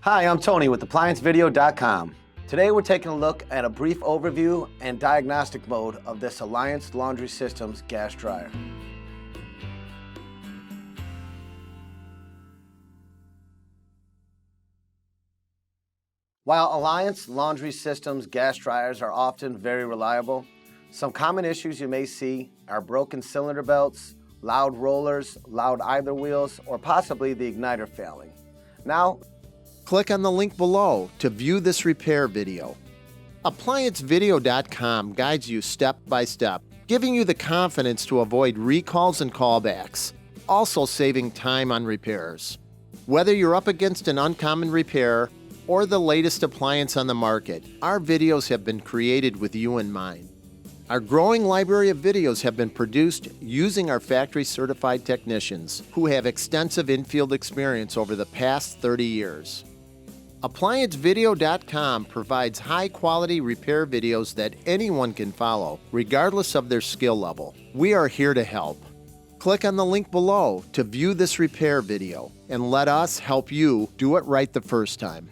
Hi, I'm Tony with ApplianceVideo.com. Today we're taking a look at a brief overview and diagnostic mode of this Alliance Laundry Systems gas dryer. While Alliance Laundry Systems gas dryers are often very reliable, some common issues you may see are broken cylinder belts, loud rollers, loud idler wheels, or possibly the igniter failing. Now, click on the link below to view this repair video. ApplianceVideo.com guides you step by step, giving you the confidence to avoid recalls and callbacks, also saving time on repairs. Whether you're up against an uncommon repair or the latest appliance on the market, our videos have been created with you in mind. Our growing library of videos have been produced using our factory-certified technicians who have extensive infield experience over the past 30 years. ApplianceVideo.com provides high-quality repair videos that anyone can follow, regardless of their skill level. We are here to help. Click on the link below to view this repair video, and let us help you do it right the first time.